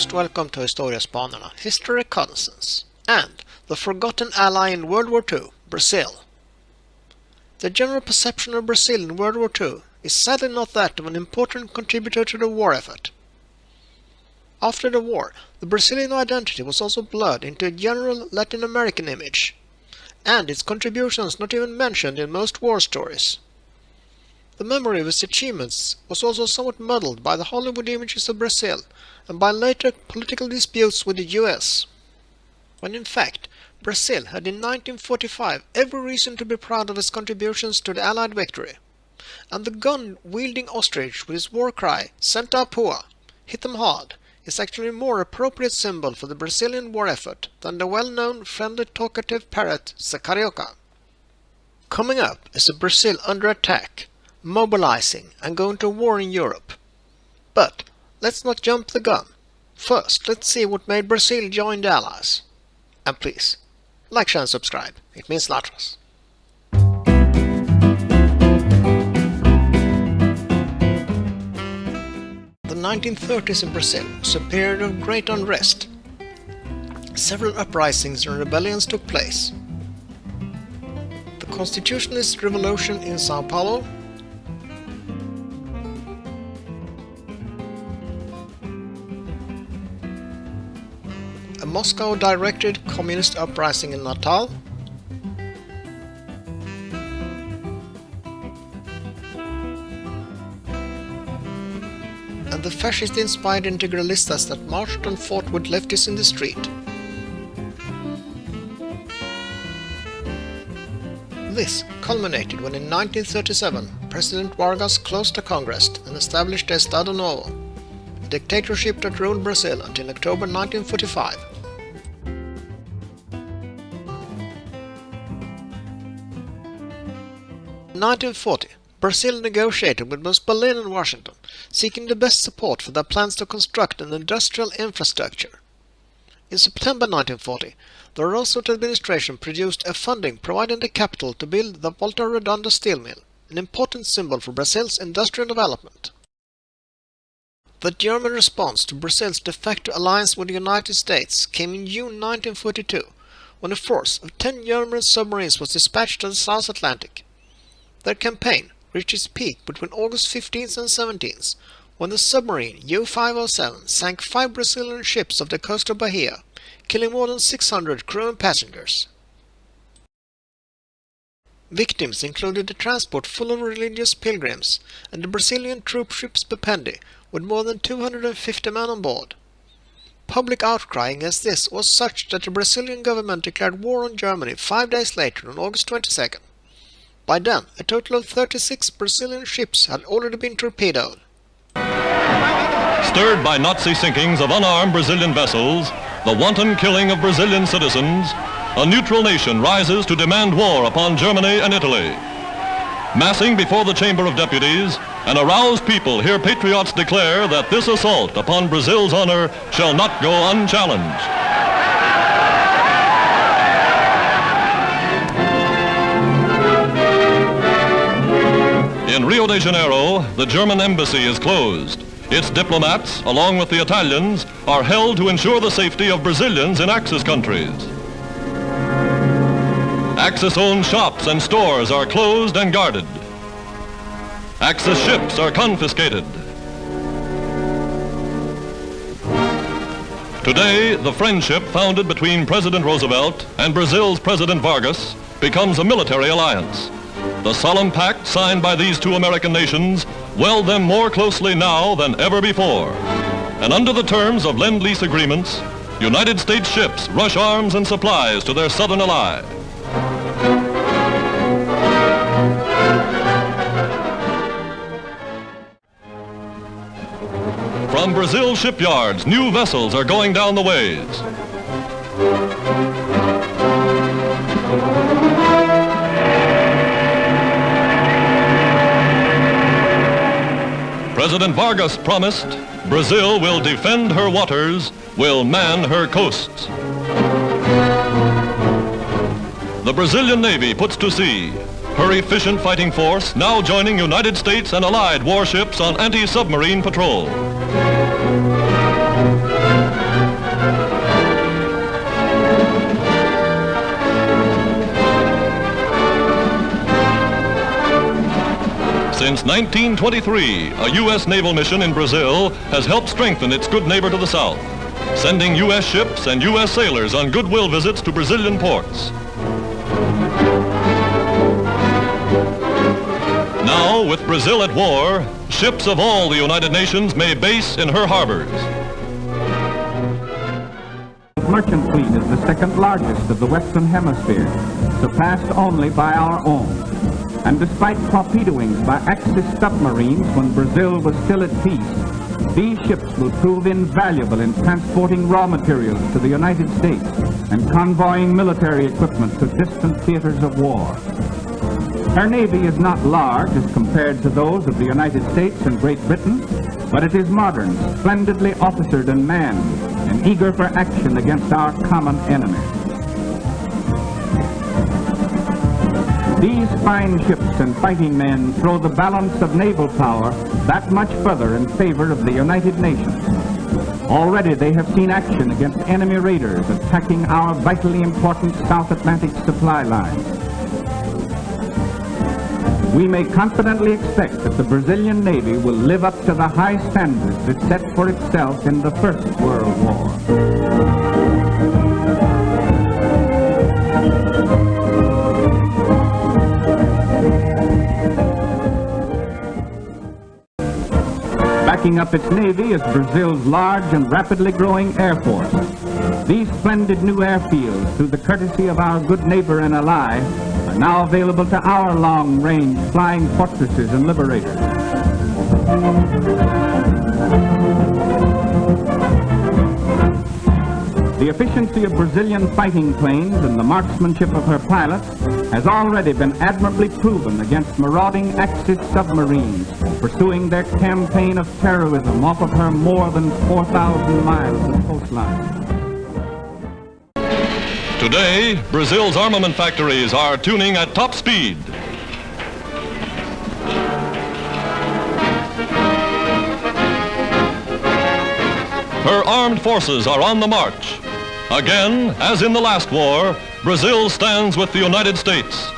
most welcome to Historiaspanarna, History Reconnaissance, and the forgotten ally in World War II, Brazil. The general perception of Brazil in World War II is sadly not that of an important contributor to the war effort. After the war, the Brazilian identity was also blurred into a general Latin American image, and its contributions not even mentioned in most war stories. The memory of its achievements was also somewhat muddled by the Hollywood images of Brazil and by later political disputes with the US, when in fact Brazil had in 1945 every reason to be proud of its contributions to the Allied victory, and the gun-wielding Ostrich with its war cry, Senta, hit them hard, is actually a more appropriate symbol for the Brazilian war effort than the well-known friendly talkative parrot Zé Carioca. Coming up is a Brazil under attack, mobilizing and going to war in Europe. But let's not jump the gun. First, let's see what made Brazil join the Allies. And please, like, share and subscribe. It means a lot to us. The 1930s in Brazil was a period of great unrest. Several uprisings and rebellions took place. The Constitutionalist Revolution in São Paulo, a Moscow-directed communist uprising in Natal, and the fascist-inspired integralistas that marched and fought with leftists in the street. This culminated when in 1937 President Vargas closed the Congress and established the Estado Novo, a dictatorship that ruled Brazil until October 1945. In 1940, Brazil negotiated with both Berlin and Washington, seeking the best support for their plans to construct an industrial infrastructure. In September 1940, the Roosevelt administration produced a funding providing the capital to build the Volta Redonda steel mill, an important symbol for Brazil's industrial development. The German response to Brazil's de facto alliance with the United States came in June 1942, when a force of 10 German submarines was dispatched to the South Atlantic. Their campaign reached its peak between August 15th and 17th, when the submarine U-507 sank 5 Brazilian ships off the coast of Bahia, killing more than 600 crew and passengers. Victims included a transport full of religious pilgrims and the Brazilian troop ship Bependi, with more than 250 men on board. Public outcry against this was such that the Brazilian government declared war on Germany 5 days later on August 22nd. By then, a total of 36 Brazilian ships had already been torpedoed. Stirred by Nazi sinkings of unarmed Brazilian vessels, the wanton killing of Brazilian citizens, a neutral nation rises to demand war upon Germany and Italy. Massing before the Chamber of Deputies, an aroused people hear patriots declare that this assault upon Brazil's honor shall not go unchallenged. In Rio de Janeiro, the German embassy is closed. Its diplomats, along with the Italians, are held to ensure the safety of Brazilians in Axis countries. Axis-owned shops and stores are closed and guarded. Axis ships are confiscated. Today, the friendship founded between President Roosevelt and Brazil's President Vargas becomes a military alliance. The solemn pact signed by these two American nations weld them more closely now than ever before. And under the terms of Lend-Lease agreements, United States ships rush arms and supplies to their southern ally. From Brazil shipyards, new vessels are going down the ways. President Vargas promised Brazil will defend her waters, will man her coasts. The Brazilian Navy puts to sea, her efficient fighting force now joining United States and Allied warships on anti-submarine patrol. Since 1923, a U.S. naval mission in Brazil has helped strengthen its good neighbor to the south, sending U.S. ships and U.S. sailors on goodwill visits to Brazilian ports. Now, with Brazil at war, ships of all the United Nations may base in her harbors. The merchant fleet is the second largest of the Western Hemisphere, surpassed only by our own. And despite torpedoings by Axis submarines when Brazil was still at peace, these ships will prove invaluable in transporting raw materials to the United States and convoying military equipment to distant theaters of war. Her navy is not large as compared to those of the United States and Great Britain, but it is modern, splendidly officered and manned, and eager for action against our common enemy. These fine ships and fighting men throw the balance of naval power that much further in favor of the United Nations. Already they have seen action against enemy raiders attacking our vitally important South Atlantic supply lines. We may confidently expect that the Brazilian Navy will live up to the high standards it set for itself in the First World War. Backing up its navy is Brazil's large and rapidly growing air force. These splendid new airfields, through the courtesy of our good neighbor and ally, are now available to our long-range flying fortresses and liberators. The efficiency of Brazilian fighting planes and the marksmanship of her pilots has already been admirably proven against marauding Axis submarines pursuing their campaign of terrorism off of her more than 4,000 miles of coastline. Today, Brazil's armament factories are tuning at top speed. Her armed forces are on the march. Again, as in the last war, Brazil stands with the United States,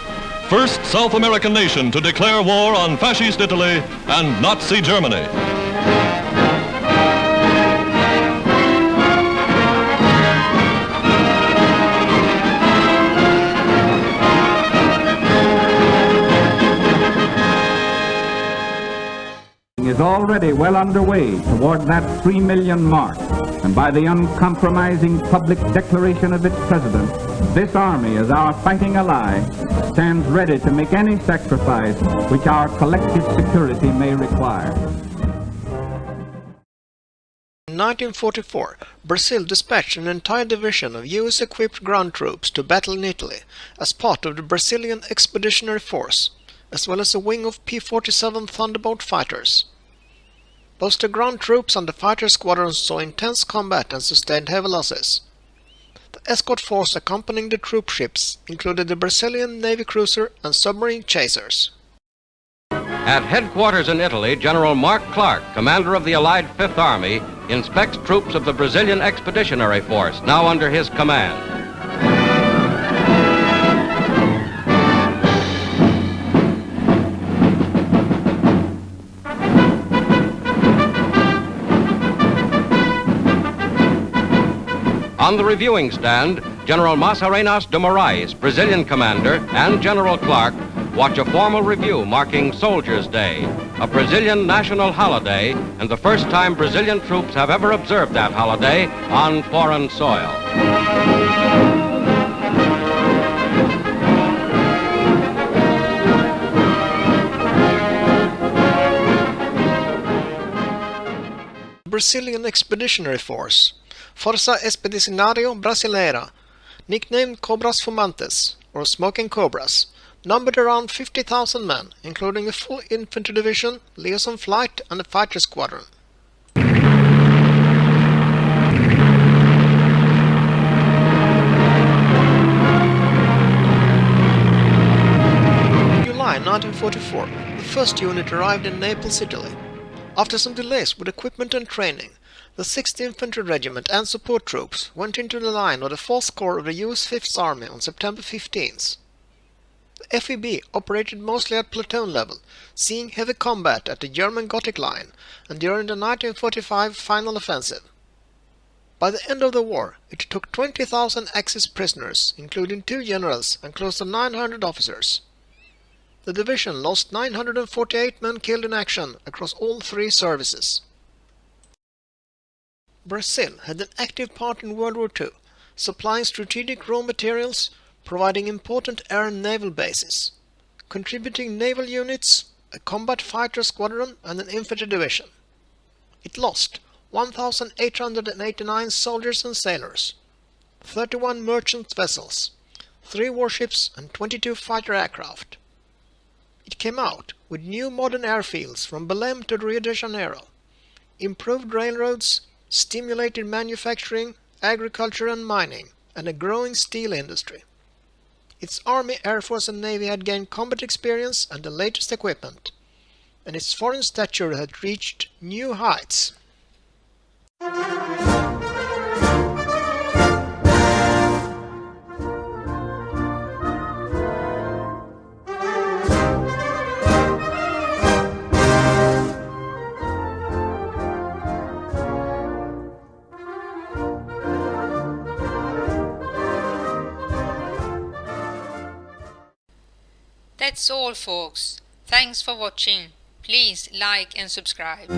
first South American nation to declare war on fascist Italy and Nazi Germany. Is already well underway toward that 3 million mark, and by the uncompromising public declaration of its president, this army, as our fighting ally, stands ready to make any sacrifice which our collective security may require. In 1944, Brazil dispatched an entire division of US-equipped ground troops to battle in Italy as part of the Brazilian Expeditionary Force, as well as a wing of P-47 Thunderbolt fighters. Both the ground troops and the fighter squadrons saw intense combat and sustained heavy losses. The escort force accompanying the troop ships included the Brazilian Navy cruiser and submarine chasers. At headquarters in Italy, General Mark Clark, commander of the Allied Fifth Army, inspects troops of the Brazilian Expeditionary Force, now under his command. On the reviewing stand, General Mascarenhas de Moraes, Brazilian commander, and General Clark watch a formal review marking Soldiers' Day, a Brazilian national holiday, and the first time Brazilian troops have ever observed that holiday on foreign soil. Brazilian Expeditionary Force, Força Expedicionária Brasileira, nicknamed Cobras Fumantes, or Smoking Cobras, numbered around 50,000 men, including a full infantry division, liaison flight, and a fighter squadron. In July 1944, the first unit arrived in Naples, Italy. After some delays with equipment and training, the 6th Infantry Regiment and support troops went into the line of the 4th Corps of the US 5th Army on September 15th. The FEB operated mostly at platoon level, seeing heavy combat at the German Gothic Line and during the 1945 final offensive. By the end of the war, it took 20,000 Axis prisoners, including 2 generals and close to 900 officers. The division lost 948 men killed in action across all 3 services. Brazil had an active part in World War II, supplying strategic raw materials, providing important air and naval bases, contributing naval units, a combat fighter squadron and an infantry division. It lost 1,889 soldiers and sailors, 31 merchant vessels, 3 warships and 22 fighter aircraft. It came out with new modern airfields from Belém to Rio de Janeiro, improved railroads, stimulated manufacturing, agriculture and mining, and a growing steel industry. Its Army, Air Force and Navy had gained combat experience and the latest equipment, and its foreign stature had reached new heights. That's all, folks. Thanks for watching. Please like and subscribe.